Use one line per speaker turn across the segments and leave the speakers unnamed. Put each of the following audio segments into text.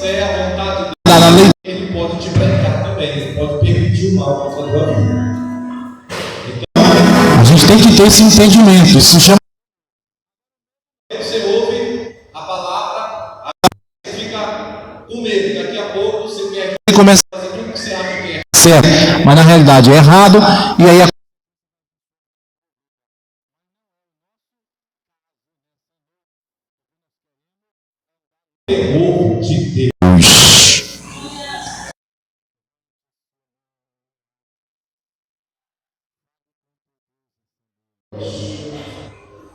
é a vontade de Deus, ele pode te brecar também, ele pode permitir o mal para a tua vida. Então,
a gente tem que ter esse entendimento. Isso chama.
Você ouve a palavra, você fica com medo, daqui a pouco você perde,
Começa
a fazer tudo que você acha que é
certo, mas na realidade é errado, e aí
terror de Deus.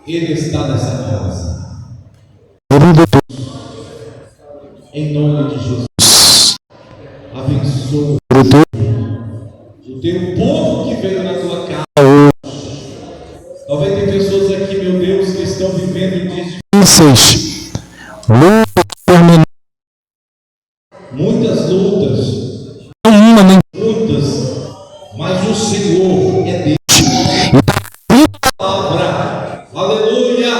Ele está nessa casa. Em nome de Jesus. Abençoa o teu povo que veio na tua casa. Talvez tem pessoas aqui, meu Deus, que estão vivendo dias
difíceis,
muitas lutas, muitas, mas o Senhor é Deus. Palavra, aleluia,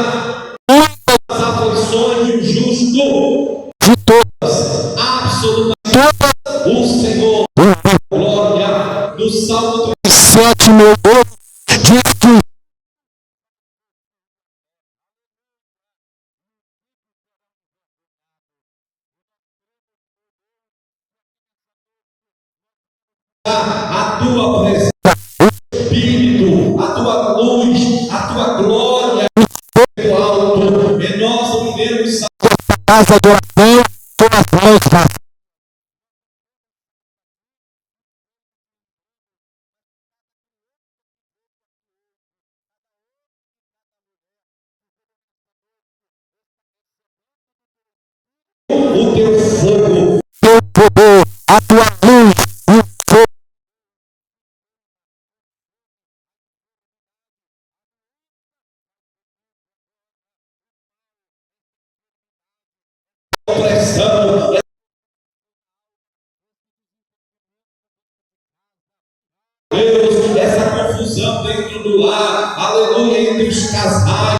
as aflições de um justo,
de todas,
absolutamente, o Senhor, glória, do Salmo
37, meu Deus, diz que
a tua presença, o Espírito, a tua luz, a tua glória, o alto, e nós não iremos sair
a casa de oração com as mãos vazias.
o teu fogo,
Teu poder, a tua luz, e o fogo.
opressão, Deus, essa confusão dentro do lar, aleluia, entre os casais,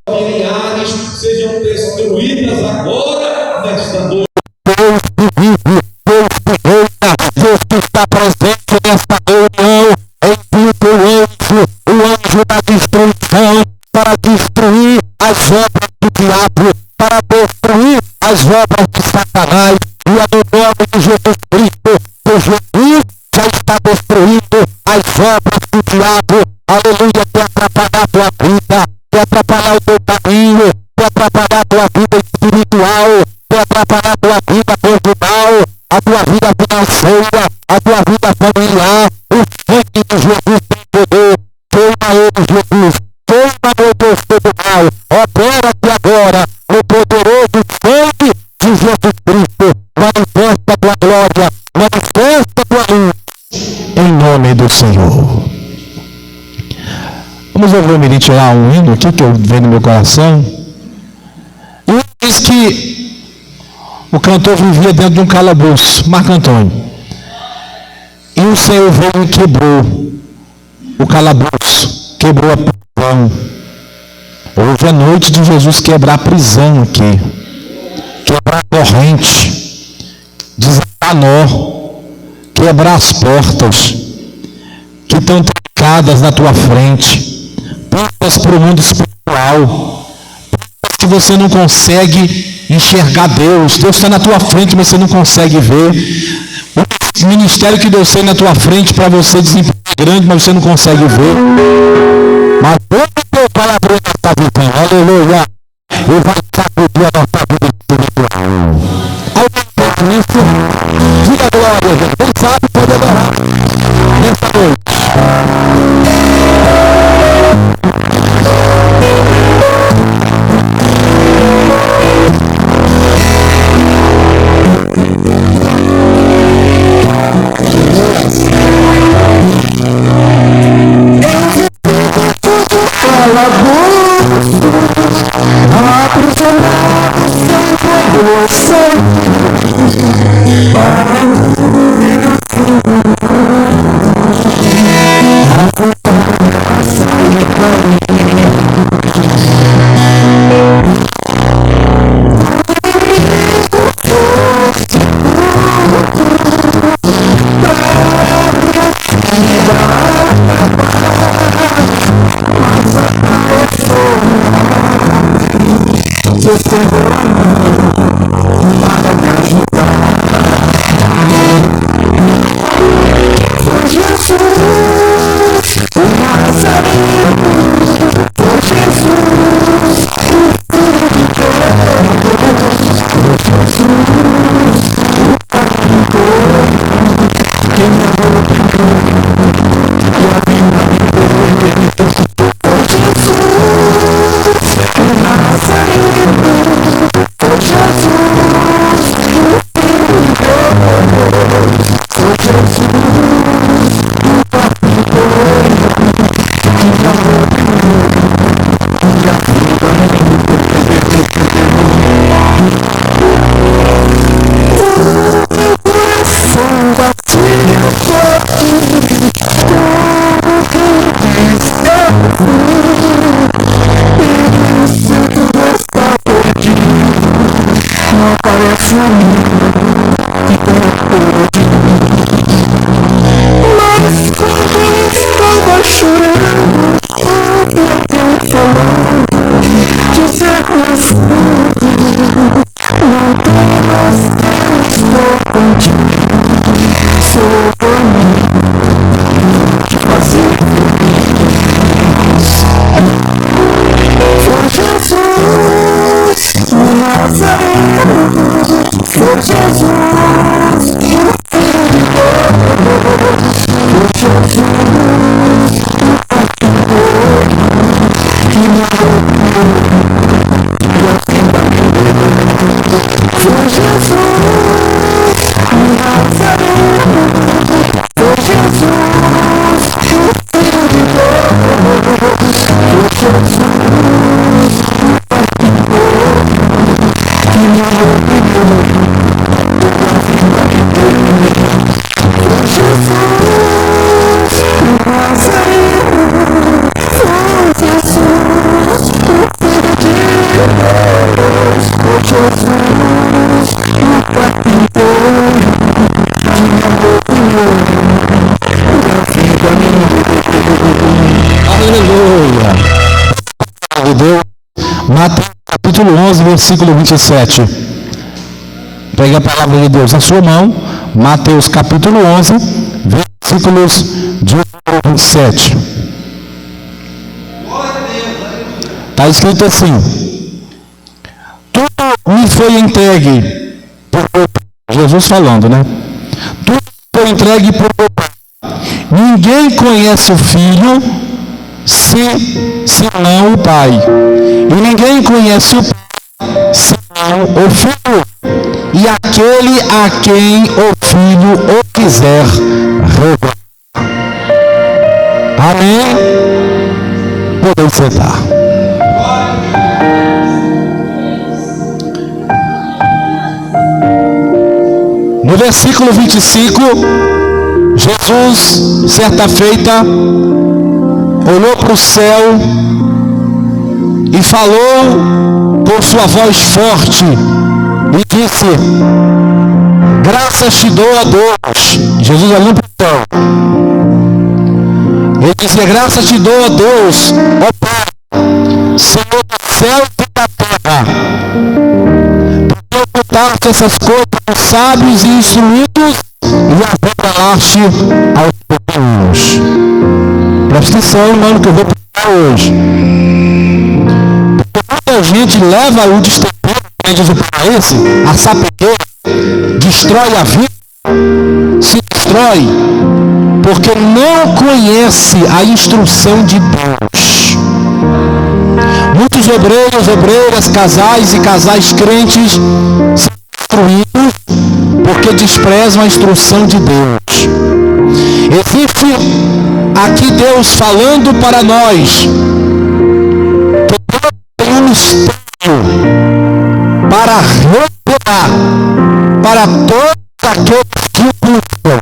familiares, sejam destruídas agora, nesta noite.
Deus que vive, Deus que reina, Deus que está presente nesta reunião, envia o teu anjo, o anjo da destruição, para destruir as obras do diabo, para destruir as obras de Satanás, e é no nome de Jesus Cristo, que Jesus já está destruindo as obras do diabo, aleluia, que atrapalhar a tua vida, que atrapalhar o teu caminho, que atrapalhar a tua vida espiritual, que atrapalhar a tua vida conjugal, a tua vida financeira, a tua vida familiar. O sangue de Jesus tem poder. Queima ele, Jesus. Queima, meu Deus, todo mal. Opera aqui agora no poderoso sangue de Jesus Cristo. Manifesta a tua glória, manifesta a tua luz. Em nome do Senhor. Vamos ouvir me tirar um hino aqui que eu vejo no meu coração. E diz que o cantor vivia dentro de um calabouço, Marco Antônio. E o Senhor veio e quebrou o calabouço, quebrou a prisão. Hoje é noite de Jesus quebrar a prisão aqui, quebrar a corrente, desatar nó, quebrar as portas que estão trancadas na tua frente, portas para o mundo espiritual, portas que você não consegue enxergar Deus. Deus está na tua frente, mas você não consegue ver. O ministério que Deus tem na tua frente para você desempenhar é grande, mas você não consegue ver. Mas Deus tem palavra está vivendo, aleluia, e vai sacudir a nossa vida espiritual. Aí isso, diga glória, gente. Quem sabe pode adorar nessa noite.
Mas quando eu estava chorando, eu falou, dizer não tem mais Deus, estou contigo, sou por mim, de fazer foi Jesus, o Nazareno, foi Jesus, o Filho de Deus, foi Jesus, que morreu foi Jesus, o Nazareno, foi Jesus, o Filho de Deus, foi Jesus, que morreu foi Jesus, o Nazareno, foi Jesus, o Filho de Deus, foi Jesus, o carpinteiro,
Aleluia. Mateus capítulo 11, versículo 27. Pega a palavra de Deus na sua mão. Mateus capítulo 11, versículos de 1 a 27. Está escrito assim: tudo me foi entregue por meu Pai. Jesus falando, né? Tudo foi entregue por meu Pai. Ninguém conhece o Filho senão o Pai. E ninguém conhece o Pai senão o Filho. E aquele a quem o Filho o quiser revelar. Amém? Podem sentar. No versículo 25, Jesus, certa feita, olhou para o céu e falou com sua voz forte e disse: graças te dou a Deus. Jesus olhando para o céu. Ele dizia: graças te dou a Deus, ó Pai, Senhor do céu e da terra, porque ocultaste essas coisas aos sábios e instruídos e as revelaste aos pequenos. Presta atenção, irmão, que eu vou pregar hoje. Porque muita gente leva o destempero, como diz o paraense, a sapequeira, destrói a vida, se destrói, porque não conhece a instrução de Deus. Muitos obreiros, obreiras, casais e casais crentes são destruídos porque desprezam a instrução de Deus. Existe aqui Deus falando para nós que Deus tem um mistério para revelar para todos aqueles que o buscam.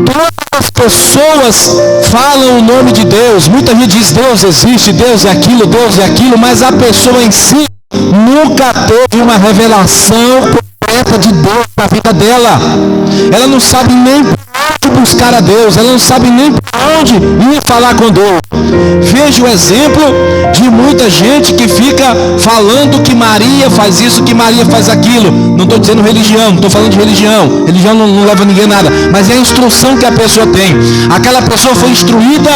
Todas as pessoas falam o nome de Deus. Muita gente diz: Deus existe, Deus é aquilo, mas a pessoa em si nunca teve uma revelação completa de Deus na vida dela. Ela não sabe nem por onde buscar a Deus, ela não sabe nem por onde ir falar com Deus. Veja o exemplo de muita gente que fica falando que Maria faz isso, que Maria faz aquilo. Não estou dizendo religião, não estou falando de religião. Religião não leva ninguém a nada, mas é a instrução que a pessoa tem. Aquela pessoa foi instruída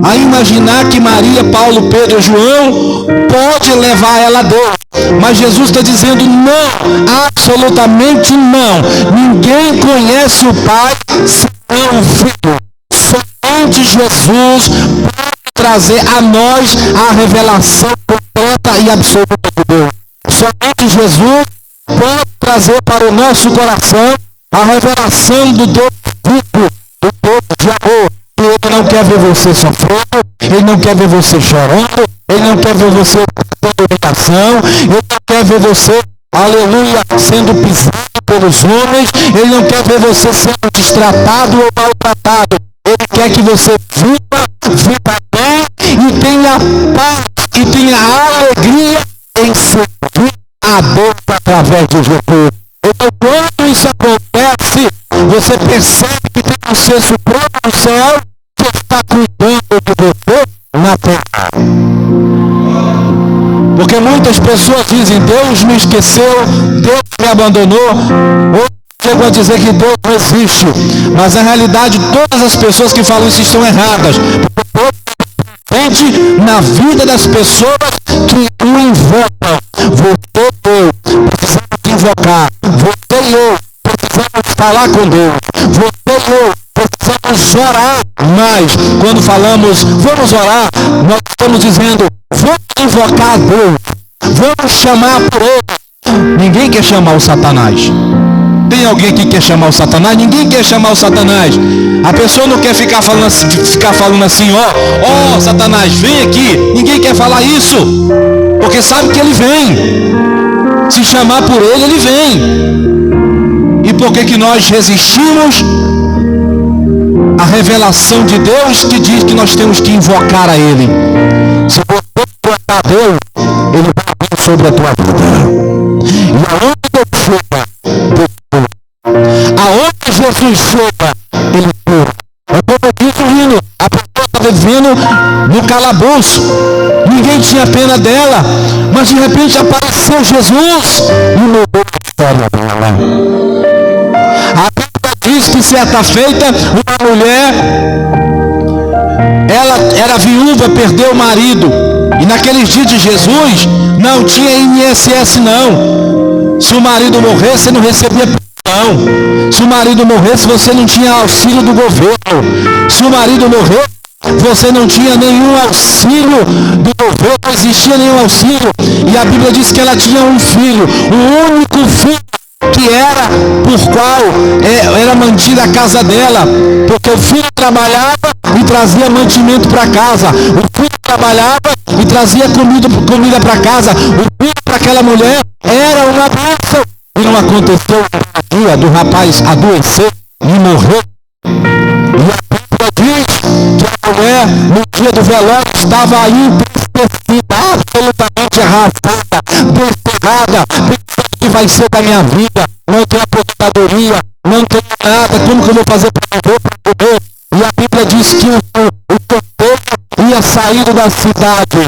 a imaginar que Maria, Paulo, Pedro, João pode levar ela a Deus. Mas Jesus está dizendo: não, absolutamente não. Ninguém conhece o Pai senão o Filho. Somente Jesus pode trazer a nós a revelação completa e absoluta de Deus. Somente Jesus pode trazer para o nosso coração a revelação do Deus vivo, do Deus de amor. Ele não quer ver você sofrendo, Ele não quer ver você chorando, Ele não quer ver você tendo humilhação, Ele não quer ver você, aleluia, sendo pisado pelos homens, Ele não quer ver você sendo destratado ou maltratado. Ele quer que você viva bem e tenha paz e tenha alegria em seu a Deus através de Jesus. Então, quando isso acontece, você percebe que tem um ser supremo no céu que está cuidando de você na terra. Porque muitas pessoas dizem, Deus me esqueceu, Deus me abandonou, ou chegam a dizer que Deus não existe. Mas na realidade, todas as pessoas que falam isso estão erradas. Na vida das pessoas que o invocam. Você e eu precisamos invocar. Você e eu precisamos falar com Deus. Você e eu precisamos orar mais. Quando falamos, vamos orar, nós estamos dizendo, vamos invocar a Deus. Vamos chamar por Ele. Ninguém quer chamar o Satanás. Tem alguém que quer chamar o Satanás? Ninguém quer chamar o Satanás. A pessoa não quer ficar falando assim, ó, Satanás, vem aqui. Ninguém quer falar isso, porque sabe que ele vem. Se chamar por ele, ele vem. E por que nós resistimos à revelação de Deus que diz que nós temos que invocar a Ele? Se você invocar a Deus, Ele vai vir sobre a tua vida. E aonde Deus chega, aonde Jesus chega, Ele cura. É como eu disse, Rino, a pessoa está vivendo no calabouço, ninguém tinha pena dela, mas de repente apareceu Jesus e mudou a história dela. A Bíblia diz que certa feita, uma mulher, ela era viúva, perdeu o marido, e naqueles dias de Jesus não tinha INSS não. Se o marido morresse, você não recebia pensão. Se o marido morresse, você não tinha auxílio do governo. Se o marido morresse, você não tinha nenhum auxílio do governo, não existia nenhum auxílio. E a Bíblia diz que ela tinha um filho, o único filho que era por qual era mantida a casa dela, porque o filho trabalhava e trazia mantimento para casa, o filho trabalhava e trazia comida para casa, o filho para aquela mulher era uma bênção. E não aconteceu no dia do rapaz adoecer e morrer. E a Bíblia diz que a mulher no dia do velório estava aí entristecida, absolutamente arrasada, desesperada, pensando que vai ser da minha vida, não tenho aposentadoria, não tenho nada, como que eu vou fazer para viver, para comer? E a Bíblia diz que o porteiro ia sair da cidade,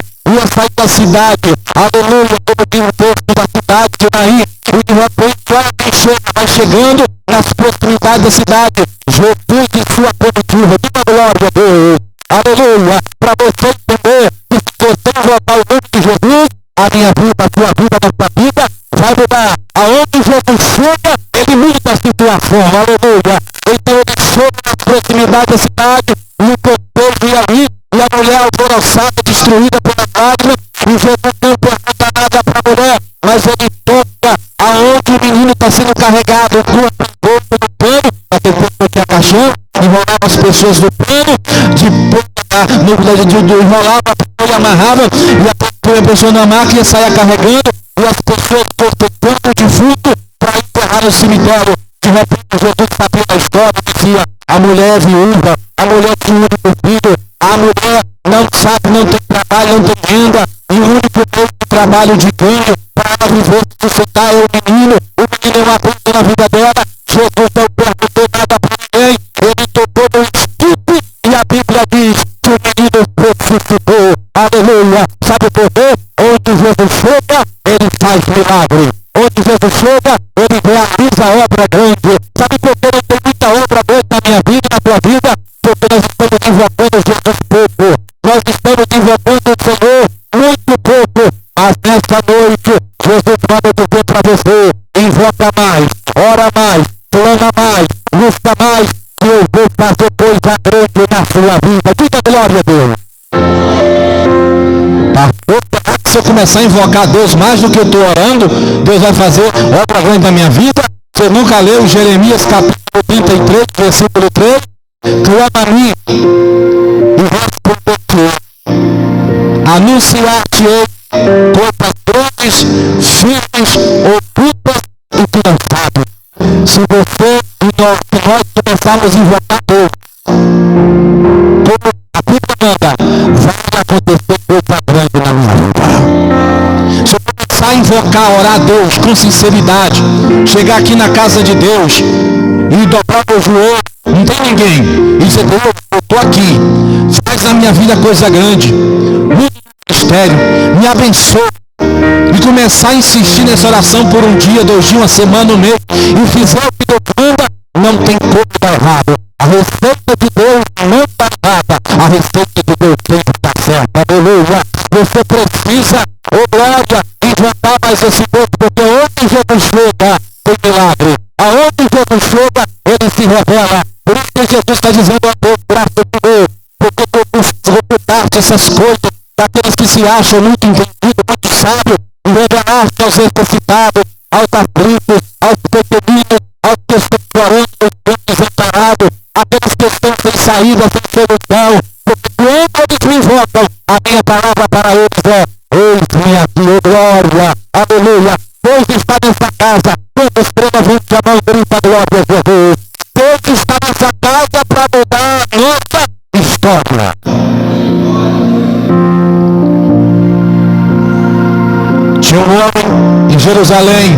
aleluia, como diz o texto da cidade de Naim, e de repente olha quem chega, vai chegando nas proximidades da cidade, Jesus e sua comitiva, diga glória a Deus, aleluia, para você entender que se você invocar o nome de Jesus, a minha vida, a sua vida, a nossa vida, vai mudar. Aonde Jesus chega, Ele muda a situação, aleluia. Então Ele chega nas proximidades da cidade, e o porteiro ia ali, e a mulher alvoroçada, destruída pela lágrima, e Jesus não pergunta nada para a mulher, mas Ele toca aonde o menino está sendo carregado, duas pessoas no pano, naquele tempo que tinha caixão, enrolava as pessoas no pano, enrolava e amarrava, e a pessoa na máquina saia carregando, e as pessoas cortando o defunto para enterrar no cemitério. De repente Jesus sabia a história, dizia, a mulher é viúva, a mulher tinha um único filho, a mulher não sabe, não tem trabalho, não tem renda, e o único meio de trabalho de ganho para ela viver, sustentar é o menino é uma bênção na vida dela. Jesus não perguntou nada para ninguém, Ele tocou no espírito, e a Bíblia diz que o menino ressuscitou, aleluia. Sabe por quê? Onde Jesus chega, Ele faz milagre. Onde Jesus chega, Ele realiza a obra grande. Sabe por que não tem muita obra grande na minha vida, na tua vida? Porque nós estamos invocando Jesus pouco. Nós estamos invocando o Senhor muito pouco. Mas nessa noite, Jesus manda dizer para você, invoca mais, ora mais, clama mais, busca mais, e eu vou fazer coisa grande na sua vida. Diga glória a Deus. Se eu começar a invocar Deus mais do que eu estou orando, Deus vai fazer obra grande na minha vida. Você nunca leu Jeremias capítulo 33, versículo 3? Clama a mim e responder-te. Anunciar-te-ei coisas grandes, firmes, ocultas e que não sabe. Se você e nós começarmos a invocar Deus, como a Bíblia manda, vai acontecer coisa grande na minha vida. Se eu começar a invocar invocar, orar a Deus com sinceridade, chegar aqui na casa de Deus e dobrar o joelho, não tem ninguém, e dizer: Deus, eu estou aqui, faz na minha vida coisa grande, muda o ministério, me abençoa, e começar a insistir nessa oração por um dia, 2 dias, uma semana, um mês, e fizer o que Deus manda, não tem como dar errado. A receita de Deus não está errada, a receita de Deus sempre está certa. Aleluia. Você precisa, glória, inventar mais esse Deus, porque onde Jesus chega, tem milagre. Aonde Jesus chega, ele se revela. Por isso que Jesus está dizendo a Deus: graças a Deus, porque tu reputaste essas coisas daqueles que se acham muito entendidos, muito sábios, e revelaste aos necessitados, aos aflitos, aos pequeninos, aos que estão chorando, aos desamparados, aqueles que estão sem saída, sem solução. Porque quando eles me invocam, a minha palavra para eles é: eis-me aqui, glória, aleluia. Deus está nessa casa. Quantas estrelas vão te chamar, grita glória a Jesus. Deus está nessa casa para mudar a nossa história. Tinha um homem em Jerusalém,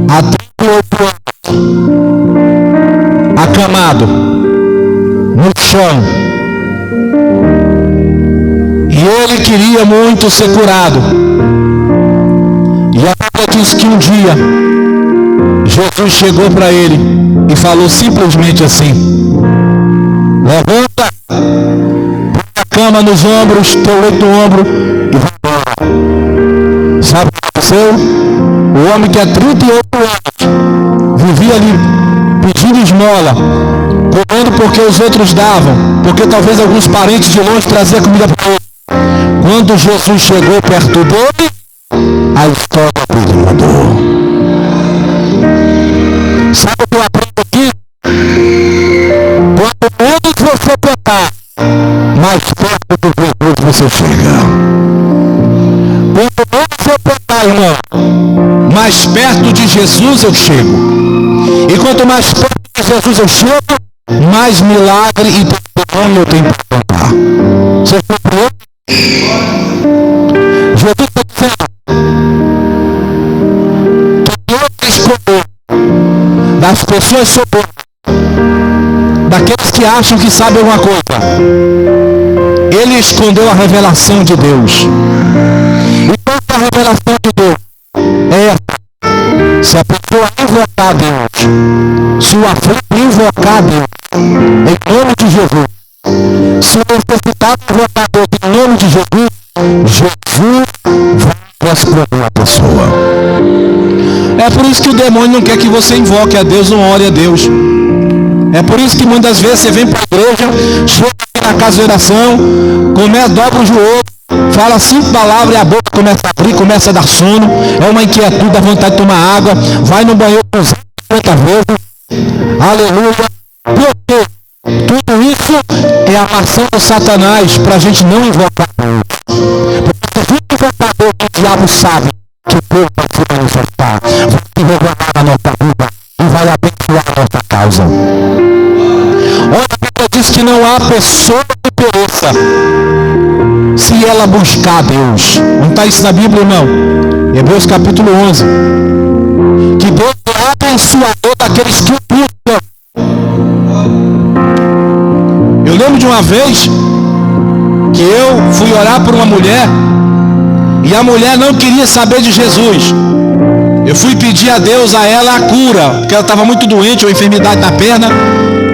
há 38 anos, acamado no chão, e ele queria muito ser curado. E a Bíblia diz que um dia Jesus chegou para ele e falou simplesmente assim: levanta, põe a cama nos ombros, teu leito no ombro e vai embora. Sabe o que aconteceu? O homem que há 38 anos vivia ali pedindo esmola, comendo porque os outros davam, porque talvez alguns parentes de longe traziam comida para ele. Quando Jesus chegou perto dele, a história dele mudou. Sabe o que eu aprendo aqui? Quanto menos você tentar, mais perto de Jesus você chega. Quanto menos eu tentar, irmão, mais perto de Jesus eu chego. E quanto mais perto de Jesus eu chego, mais milagre e testemunho eu tenho para contar. Você compreende? Jesus está dizendo que Deus escolheu das pessoas soberbas, daqueles que acham que sabem alguma coisa. Ele escondeu a revelação de Deus. E qual é a revelação de Deus? É essa: se a pessoa invocar a Deus, se o aflito invocar a Deus, em nome de Jesus, se o necessitado invocar a Deus em nome de Jesus, Jesus vai prosperar a pessoa. É por isso que o demônio não quer que você invoque a Deus, não ore a Deus. É por isso que muitas vezes você vem para a igreja, chega aqui na casa de oração, dobra o joelho, fala 5 palavras e a boca começa a abrir, começa a dar sono, é uma inquietude, dá vontade de tomar água, vai no banheiro 250 vezes, aleluia. Por quê? Tudo isso é a ação do Satanás para a gente não invocar Deus. Porque se a gente invocar Deus, o diabo sabe que Deus vai se manifestar, vai se revelar na nossa vida e vai abençoar a nossa causa. Olha, a Bíblia diz que não há pessoa que pereça se ela buscar a Deus. Não está isso na Bíblia, irmão? Hebreus capítulo 11. Que Deus é abençoador daqueles que o buscam. Eu lembro de uma vez que eu fui orar por uma mulher e a mulher não queria saber de Jesus. Eu fui pedir a Deus a ela a cura, porque ela estava muito doente, uma enfermidade na perna,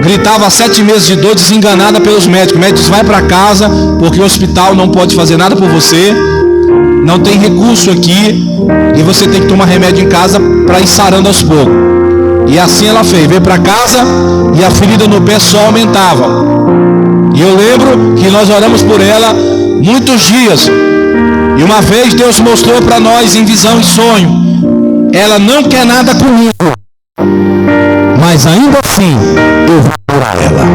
gritava há 7 meses de dor, desenganada pelos médicos. O médico disse: vai para casa, porque o hospital não pode fazer nada por você, não tem recurso aqui, e você tem que tomar remédio em casa para ir sarando aos poucos. E assim ela fez, veio para casa e a ferida no pé só aumentava. E eu lembro que nós oramos por ela muitos dias. E uma vez Deus mostrou para nós em visão e sonho: ela não quer nada comigo, mas ainda assim eu vou curar ela.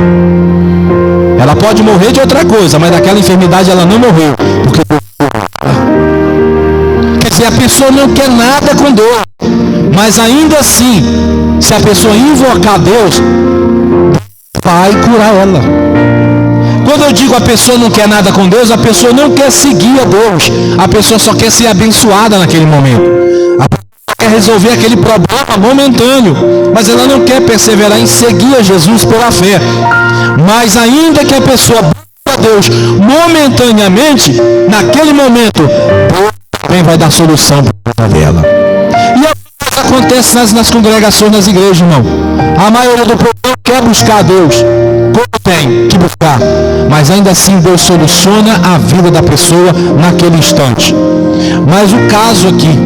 Ela pode morrer de outra coisa, mas daquela enfermidade ela não morreu, porque Deus curou ela. Quer dizer, a pessoa não quer nada com Deus, mas ainda assim, se a pessoa invocar Deus, vai curar ela. Quando eu digo a pessoa não quer nada com Deus, a pessoa não quer seguir a Deus. A pessoa só quer ser abençoada naquele momento. A pessoa quer resolver aquele problema momentâneo, mas ela não quer perseverar em seguir a Jesus pela fé. Mas ainda que a pessoa busque a Deus momentaneamente, naquele momento, Deus também vai dar solução para a vida dela. E a coisa acontece nas congregações, nas igrejas, irmão. A maioria do povo quer buscar a Deus, como tem que buscar, mas ainda assim Deus soluciona a vida da pessoa naquele instante. Mas o caso aqui,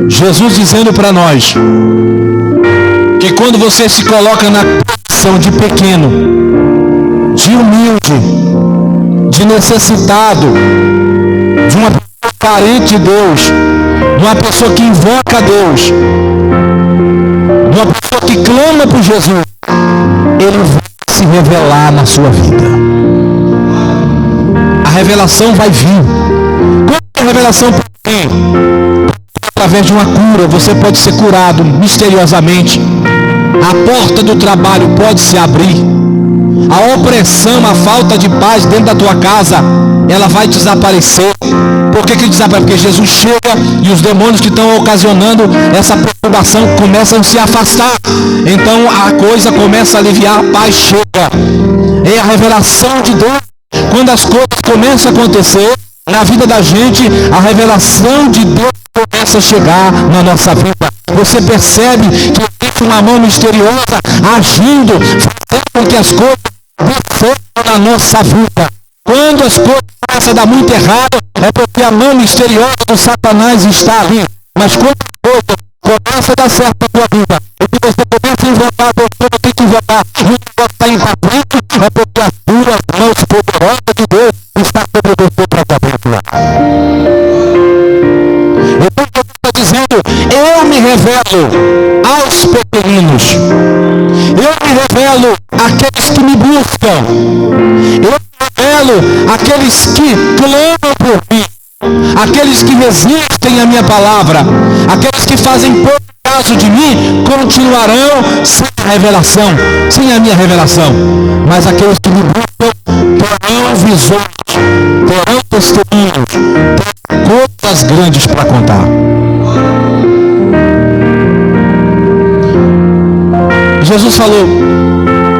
Jesus dizendo para nós que quando você se coloca na posição de pequeno, de humilde, de necessitado, de uma pessoa carente de Deus, de uma pessoa que invoca a Deus, de uma pessoa que clama por Jesus, Ele vai se revelar na sua vida. A revelação vai vir. Quando a revelação vem, através de uma cura, você pode ser curado misteriosamente. A porta do trabalho pode se abrir. A opressão, a falta de paz dentro da tua casa, ela vai desaparecer. Por que desaparece? Porque Jesus chega e os demônios que estão ocasionando essa perturbação começam a se afastar. Então a coisa começa a aliviar, a paz chega. É a revelação de Deus. Quando as coisas começam a acontecer na vida da gente, a revelação de Deus começa a chegar na nossa vida. Você percebe que existe uma mão misteriosa agindo, fazendo com que as coisas desçam na nossa vida. Quando as coisas começam a dar muito errado, é porque a mão misteriosa do Satanás está ali. Mas quando a coisa começa a dar certo na tua vida, e que você começa a invocar, você não tem que invocar, e o negócio está impactando, é porque as duas mãos poderosas de Deus estão sobre você para te abençoar. Então Jesus está dizendo, eu me revelo aos pequeninos, eu me revelo àqueles que me buscam, eu revelo aqueles que clamam por mim, aqueles que resistem à minha palavra, aqueles que fazem pouco caso de mim, continuarão sem a revelação, sem a minha revelação. Mas aqueles que me buscam terão visões, terão testemunhos, terão coisas grandes para contar. Jesus falou,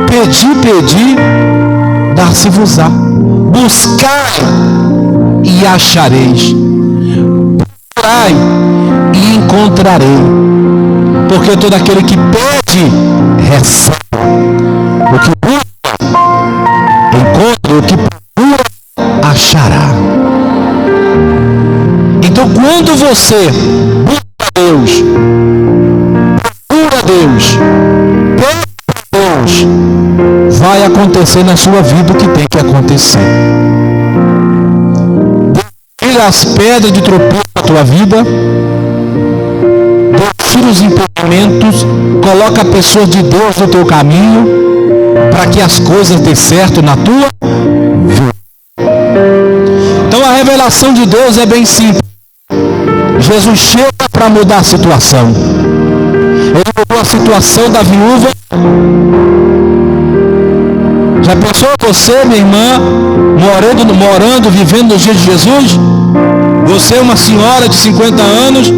pedi, dar-se-vos-á. Buscai e achareis. Procurai e encontrarei. Porque todo aquele que pede, recebe. O que busca, encontra. O que procura, achará. Então, quando você busca Deus, procura Deus, pede Deus, vai acontecer na sua vida o que tem que acontecer. Tira as pedras de tropeço da tua vida, tira os impedimentos, coloca pessoas de Deus no teu caminho, para que as coisas dê certo na tua vida. Então a revelação de Deus é bem simples. Jesus chega para mudar a situação. Ele mudou a situação da viúva. Já pensou você, minha irmã, morando, vivendo nos dias de Jesus? Você é uma senhora de 50 anos,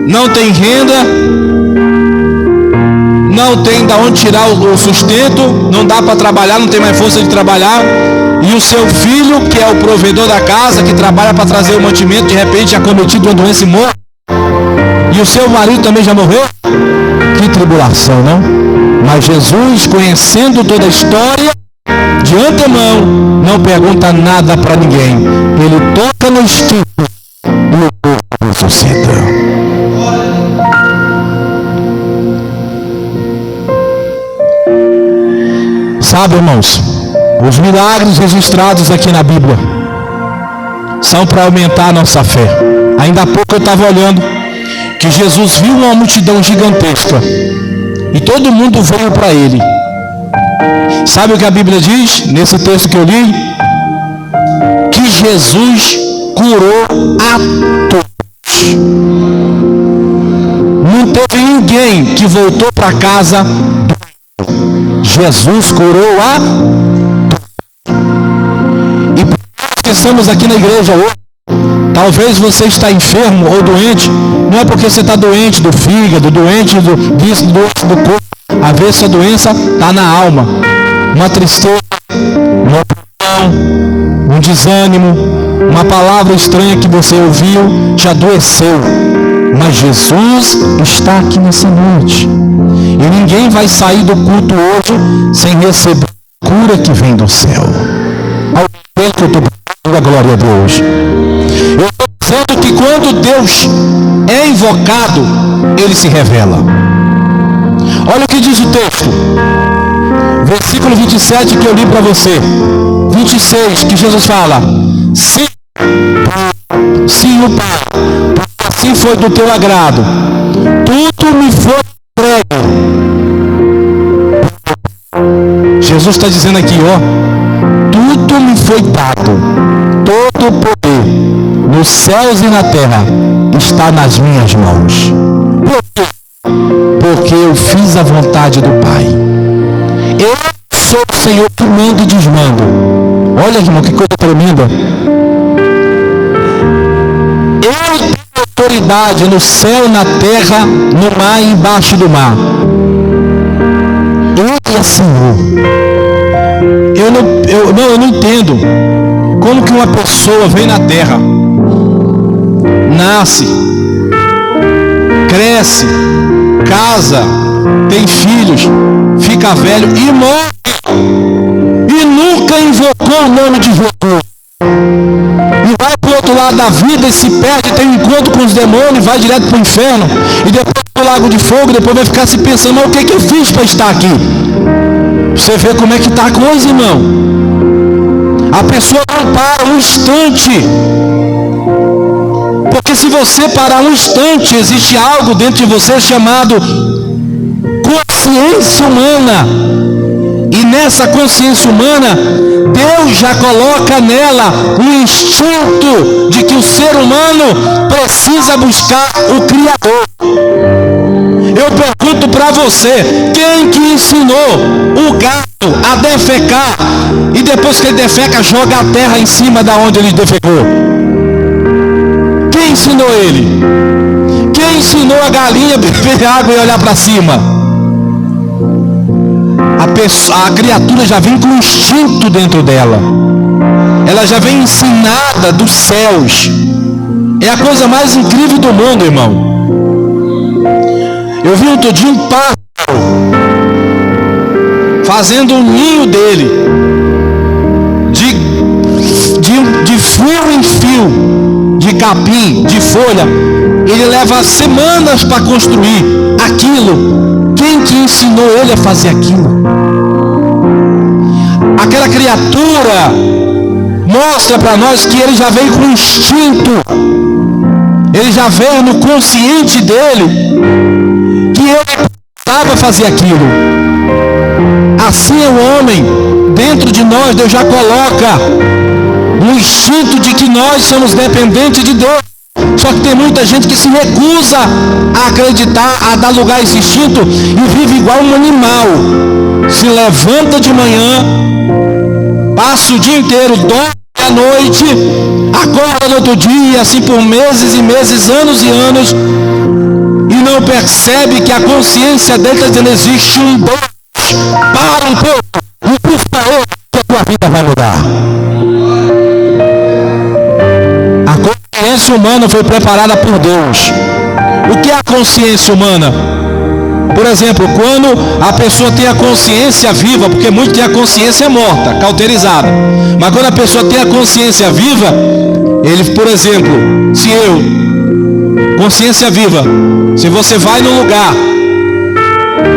não tem renda, não tem de onde tirar o sustento, não dá para trabalhar, não tem mais força de trabalhar, e o seu filho, que é o provedor da casa, que trabalha para trazer o mantimento, de repente é acometido de uma doença e morre, e o seu marido também já morreu? Que tribulação, não? Mas Jesus, conhecendo toda a história, de antemão, não pergunta nada para ninguém. Ele toca no instinto e o povo ressuscita. Sabe, irmãos, os milagres registrados aqui na Bíblia são para aumentar a nossa fé. Ainda há pouco eu estava olhando que Jesus viu uma multidão gigantesca e todo mundo veio para ele. Sabe o que a Bíblia diz nesse texto que eu li? Que Jesus curou a todos. Não teve ninguém que voltou para casa. Jesus curou a todos. E por que estamos aqui na igreja hoje, talvez você está enfermo ou doente, não é porque você está doente do fígado, doente doente do corpo. Às vezes a doença está na alma, uma tristeza, uma opressão, um desânimo, uma palavra estranha que você ouviu, te adoeceu. Mas Jesus está aqui nessa noite. E ninguém vai sair do culto hoje sem receber a cura que vem do céu. Ao tempo que eu estou pedindo a glória a Deus. Eu estou dizendo que quando Deus é invocado, Ele se revela. Olha o que diz o texto. Versículo 27 que eu li para você. 26, que Jesus fala: sim, o Pai, porque assim foi do teu agrado. Tudo me foi entregue. Jesus está dizendo aqui, ó, tudo me foi dado. Todo o poder nos céus e na terra está nas minhas mãos. Por quê? Porque eu fiz a vontade do Pai. Eu sou o Senhor que manda e desmando. Olha, irmão, que coisa tremenda. Eu tenho autoridade no céu, na terra, no mar e embaixo do mar. Ele é Senhor. Eu não entendo como que uma pessoa vem na terra, nasce, cresce, casa, tem filhos, fica velho e morre, e nunca invocou o nome de Jesus, e vai para o outro lado da vida e se perde, tem um encontro com os demônios, vai direto para o inferno, e depois para o lago de fogo, depois vai ficar se pensando, mas o que eu fiz para estar aqui? Você vê como é que está a coisa, irmão. A pessoa não para um instante, porque se você parar um instante, existe algo dentro de você chamado consciência humana. E nessa consciência humana, Deus já coloca nela o instinto de que o ser humano precisa buscar o Criador. Eu pergunto para você, quem que ensinou o gato a defecar e depois que ele defeca, joga a terra em cima da onde ele defecou? Quem ensinou ele? Quem ensinou a galinha a beber água e olhar para cima? A criatura já vem com instinto dentro dela. Ela já vem ensinada dos céus. É a coisa mais incrível do mundo, irmão. Eu vi outro dia um pássaro fazendo um ninho dele de fio em fio, de capim, de folha. Ele leva semanas para construir aquilo. Quem que ensinou ele a fazer aquilo? Aquela criatura mostra para nós que ele já veio com instinto. Ele já veio no consciente dele que ele precisava fazer aquilo. Assim é o homem. Dentro de nós, Deus já coloca um instinto de que nós somos dependentes de Deus. Só que tem muita gente que se recusa a acreditar, a dar lugar a esse instinto e vive igual um animal. Se levanta de manhã, passa o dia inteiro, dorme à noite, acorda no outro dia, assim por meses e meses, anos e anos, e não percebe que a consciência dele está dizendo: existe um Deus. Para um pouco e por favor, que a tua vida vai mudar. A consciência humana foi preparada por Deus. O que é a consciência humana? Por exemplo, quando a pessoa tem a consciência viva, porque muitos têm a consciência morta, cauterizada, mas quando a pessoa tem a consciência viva, ele, por exemplo, consciência viva, se você vai num lugar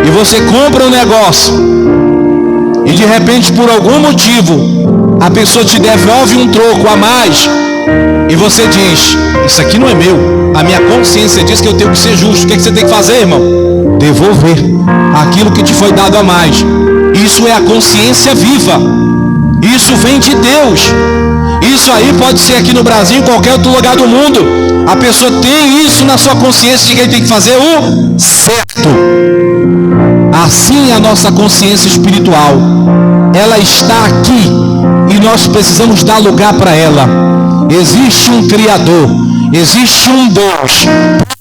e você compra um negócio e de repente por algum motivo a pessoa te devolve um troco a mais e você diz: isso aqui não é meu, a minha consciência diz que eu tenho que ser justo. O que você tem que fazer, irmão? Devolver aquilo que te foi dado a mais. Isso é a consciência viva. Isso vem de Deus. Isso aí pode ser aqui no Brasil, em qualquer outro lugar do mundo. A pessoa tem isso na sua consciência de que ele tem que fazer o certo. Assim é a nossa consciência espiritual. Ela está aqui e nós precisamos dar lugar para ela. Existe um Criador, existe um Deus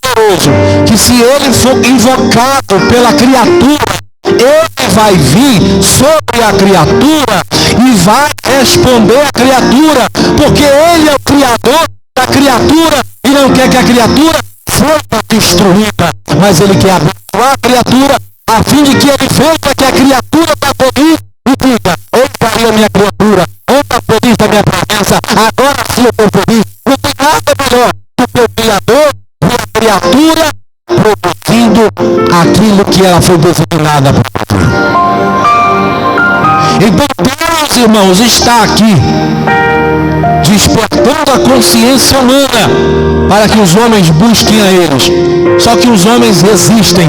poderoso, que se ele for invocado pela criatura, ele vai vir sobre a criatura e vai responder à criatura, porque ele é o Criador da criatura e não quer que a criatura seja destruída, mas ele quer abençoar a criatura, a fim de que ele veja que a criatura está feliz e diga: eita aí a minha criatura, eu estou feliz da minha presença, agora sim eu estou feliz. Não tem nada melhor do que o Criador e a criatura produzindo aquilo que ela foi designada para produzir. Então Deus, irmãos, está aqui despertando a consciência humana para que os homens busquem a eles. Só que os homens resistem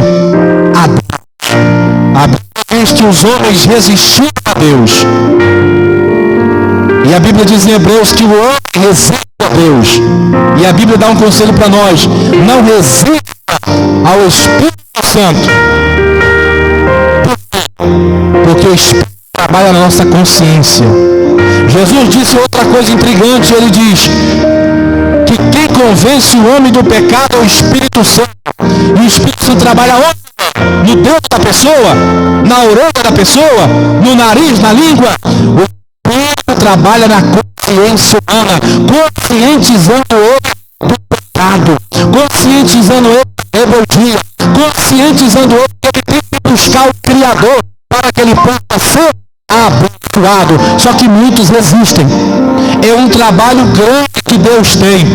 a Deus. A Bíblia diz que os homens resistiram a Deus. E a Bíblia diz em Hebreus que o homem resiste a Deus. E a Bíblia dá um conselho para nós: não resista ao Espírito Santo. Porque o Espírito trabalha na nossa consciência. Jesus disse outra coisa intrigante. Ele diz que quem convence o homem do pecado é o Espírito Santo. E o Espírito Santo trabalha onde? No dedo da pessoa, na orelha da pessoa, no nariz, na língua. O Espírito trabalha na consciência humana, conscientizando ele do pecado, conscientizando ele da rebeldia, conscientizando ele que ele tem que buscar o Criador para que ele possa ser abençoado. Só que muitos resistem. É um trabalho grande que Deus tem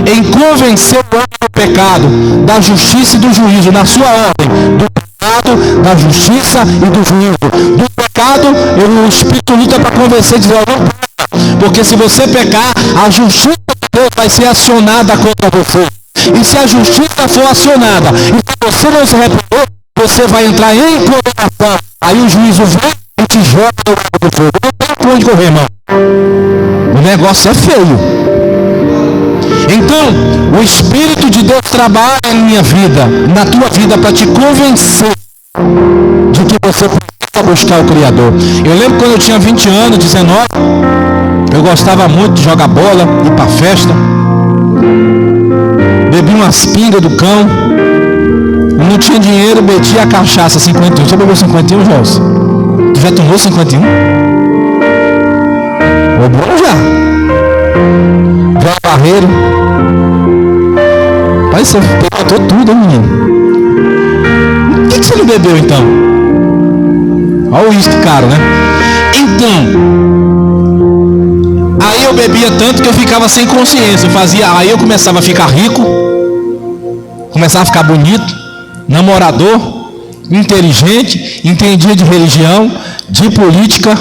em convencer o homem do pecado, da justiça e do juízo, na sua ordem: do pecado, da justiça e do juízo. Do pecado, o Espírito luta para convencer, dizer: não peca, porque se você pecar, a justiça de Deus vai ser acionada contra você. E se a justiça for acionada e se você não se arrepender, você vai entrar em condenação. Aí o juízo vem e te joga no lago do fogo. Não tem para onde correr, irmão. O negócio é feio. Então, o Espírito de Deus trabalha na minha vida, na tua vida, para te convencer de que você precisa buscar o Criador. Eu lembro quando eu tinha 20 anos, 19, eu gostava muito de jogar bola, ir para festa, bebi umas pingas do cão, não tinha dinheiro, metia a cachaça 51. Já bebeu 51, Jós? Tu já tomou 51? Ô, bom já. Joga barreiro. Pai, você perguntou tudo, hein, menino? Por que você não bebeu então? Olha o uísque caro, né? Então, aí eu bebia tanto que eu ficava sem consciência. Aí eu começava a ficar rico, começava a ficar bonito, namorador, inteligente, entendia de religião, de política,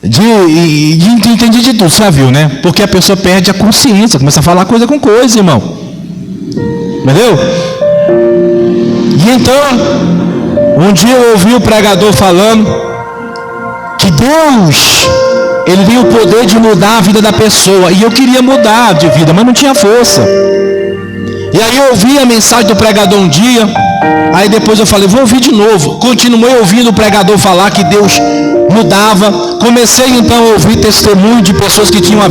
entendia de tudo, você já viu, né? Porque a pessoa perde a consciência, começa a falar coisa com coisa, irmão. Entendeu? E então, um dia eu ouvi o pregador falando que Deus, ele tem o poder de mudar a vida da pessoa. E eu queria mudar de vida, mas não tinha força. E aí eu ouvi a mensagem do pregador um dia, aí depois eu falei, vou ouvir de novo. Continuei ouvindo o pregador falar que Deus mudava. Comecei então a ouvir testemunho de pessoas que tinham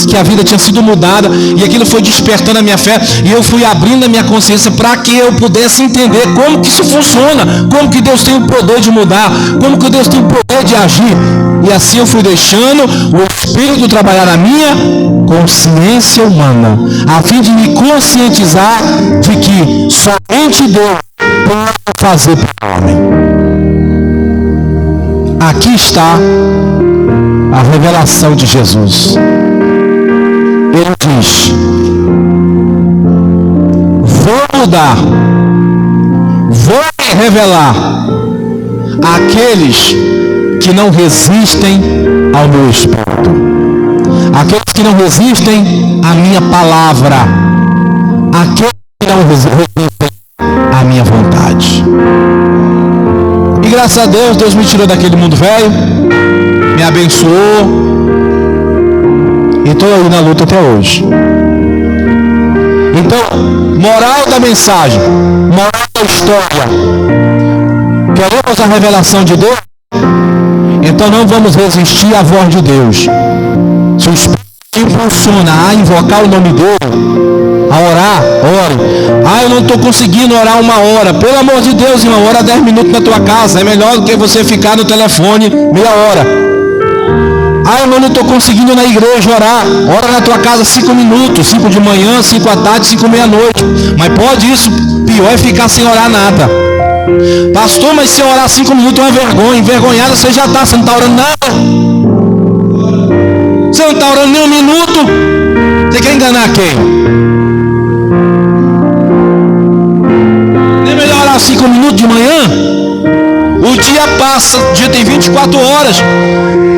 que a vida tinha sido mudada, e aquilo foi despertando a minha fé, e eu fui abrindo a minha consciência para que eu pudesse entender como que isso funciona, como que Deus tem o poder de mudar, como que Deus tem o poder de agir. E assim eu fui deixando o Espírito trabalhar na minha consciência humana, a fim de me conscientizar de que somente Deus pode fazer para o homem. Aqui está a revelação de Jesus. Ele diz: vou mudar, vou me revelar àqueles que não resistem ao meu Espírito, aqueles que não resistem à minha palavra, aqueles que não resistem à minha vontade. E graças a Deus, Deus me tirou daquele mundo velho, me abençoou, e estou aí na luta até hoje. Então, moral da mensagem, moral da história: queremos a revelação de Deus? Então não vamos resistir à voz de Deus. Se o Espírito impulsiona a invocar o nome dele, a orar, ore. Eu não estou conseguindo orar 1 hora. Pelo amor de Deus, irmão, ora 10 minutos na tua casa. É melhor do que você ficar no telefone meia hora. Eu não estou conseguindo na igreja orar. Ora na tua casa 5 minutos, 5 de manhã, 5 à tarde, 5 meia-noite. Mas pode isso, pior é ficar sem orar nada. Pastor, mas se eu orar 5 minutos é uma vergonha. Envergonhado você já está, você não está orando nada. Você não está orando nem 1 minuto. Você quer enganar quem? Nem melhor orar 5 minutos de manhã? O dia passa, o dia tem 24 horas.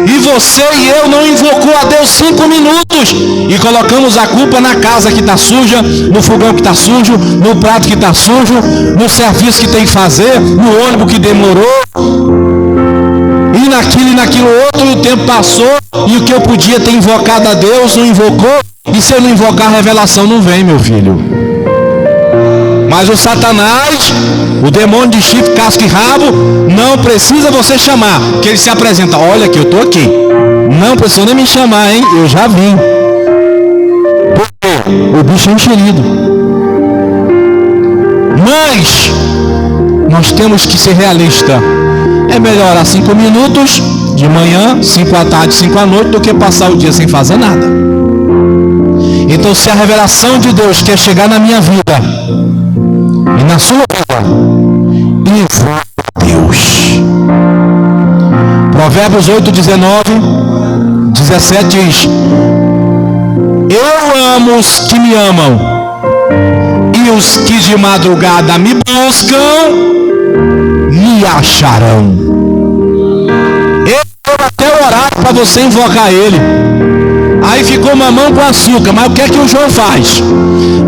E você e eu não invocou a Deus 5 minutos. E colocamos a culpa na casa que está suja, no fogão que está sujo, no prato que está sujo, no serviço que tem que fazer, no ônibus que demorou. E naquilo e naquilo outro, e o tempo passou. E o que eu podia ter invocado a Deus, não invocou. E se eu não invocar, a revelação não vem, meu filho. Mas o Satanás, o demônio de chifre, casca e rabo, não precisa você chamar, que ele se apresenta. Olha que eu estou aqui. Não precisa nem me chamar, hein? Eu já vim. Porque o bicho é enxerido. Mas nós temos que ser realistas. É melhor orar 5 minutos de manhã, 5 à tarde, 5 à noite, do que passar o dia sem fazer nada. Então, se a revelação de Deus quer chegar na minha vida e na sua vida, invoca Deus. Provérbios 8, 19, 17 diz: eu amo os que me amam, e os que de madrugada me buscam me acharão. Eu vou até o horário para você invocar ele. Aí ficou mamão com açúcar. Mas o que é que o João faz?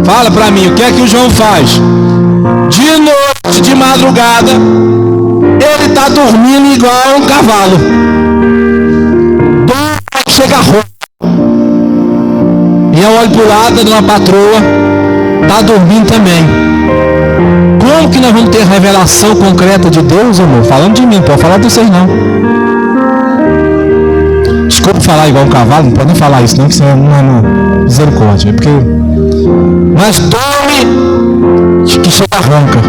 Fala para mim, o que é que o João faz? De noite, de madrugada, ele está dormindo igual um cavalo. Chega rouco. E eu olho para o lado de uma patroa, está dormindo também. Como que nós vamos ter revelação concreta de Deus, amor? Falando de mim, não pode falar de vocês não. Desculpa falar igual um cavalo, não pode nem falar isso não, que isso não é misericórdia. Porque... Mas dorme que você arranca.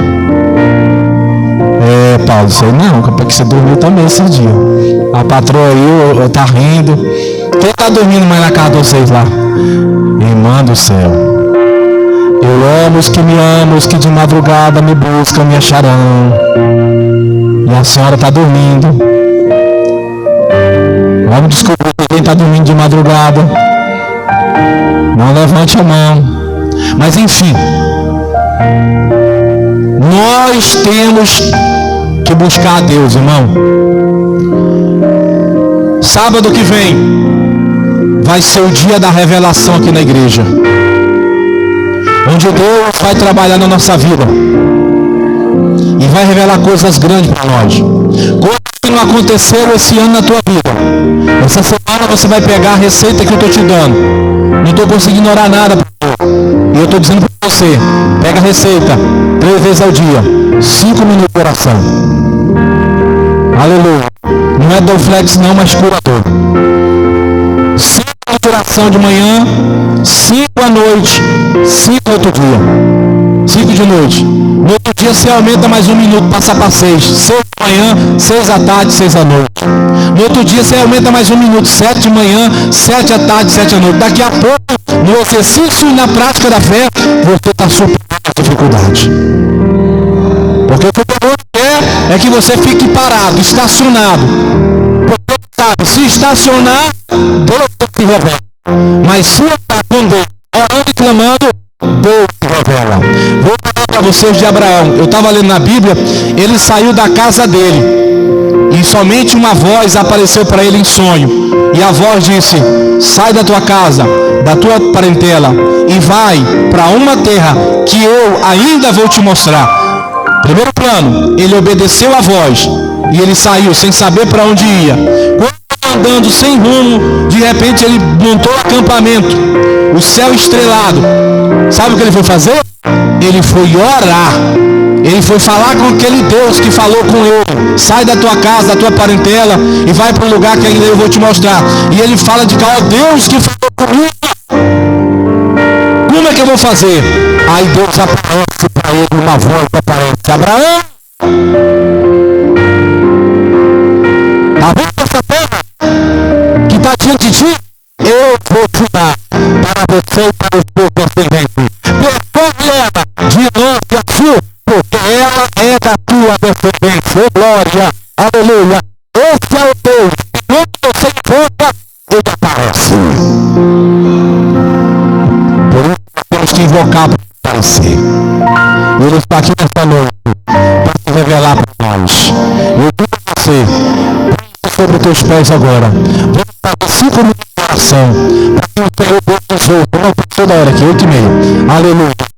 Paulo, isso aí não, porque você dormiu também esse dia. A patroa aí tá rindo. Quem tá dormindo mais na casa de vocês lá? Irmã do céu. Eu amo os que me amam, os que de madrugada me buscam, me acharão. E a senhora tá dormindo. Vamos descobrir quem está dormindo de madrugada. Não levante a mão. Mas enfim, nós temos que buscar a Deus, irmão. Sábado que vem vai ser o dia da revelação aqui na igreja, onde Deus vai trabalhar na nossa vida e vai revelar coisas grandes para nós, coisas que não aconteceram esse ano na tua vida. Essa semana você vai pegar a receita que eu estou te dando. Não estou conseguindo orar nada, e eu estou dizendo para você: pega a receita 3 vezes ao dia, 5 minutos de oração. Aleluia. Não é Dorflex não, mas curador. 5 minutos de oração de manhã, 5 à noite, 5 outro dia, 5 de noite. No outro dia você aumenta mais 1 minuto, passa para 6. 6 de manhã, 6 à tarde, 6 à noite. No outro dia você aumenta mais 1 minuto, 7 de manhã, 7 à tarde, 7 à noite. Daqui a pouco, no exercício e na prática da fé, você está superando a dificuldade. Porque o que Deus quer é que você fique parado, estacionado. Porque sabe, se estacionar, Deus se revela. Mas se está com Deus, orando e clamando, Deus se revela. Vou falar para vocês de Abraão. Eu estava lendo na Bíblia, ele saiu da casa dele e somente uma voz apareceu para ele em sonho. E a voz disse: sai da tua casa, da tua parentela e vai para uma terra que eu ainda vou te mostrar. Primeiro plano, ele obedeceu a voz e ele saiu sem saber para onde ia. Quando andando sem rumo, de repente ele montou um acampamento, o céu estrelado. Sabe o que ele foi fazer? Ele foi orar. Ele foi falar com aquele Deus que falou com ele: sai da tua casa, da tua parentela e vai para um lugar que ainda eu vou te mostrar. E ele fala de cá: ó Deus que falou comigo, como é que eu vou fazer? Aí Deus aparece para ele, uma voz aparece: Abraão, tá vendo essa terra que está diante de ti? Eu vou te dar para você e para os teus descendentes. Depois ela de norte a sul, porque ela é da tua descendência. Oh, glória, aleluia. Esse é o Deus que quando você encontra, ele aparece. Por isso temos que invocar para aparecer. Ele está aqui nesta noite para se revelar para nós. Eu digo a você: sobre os teus pés agora. Vamos fazer 5 minutos de oração para que o Senhor Deus nos ouça. Não, toda hora aqui, 8h30. Aleluia.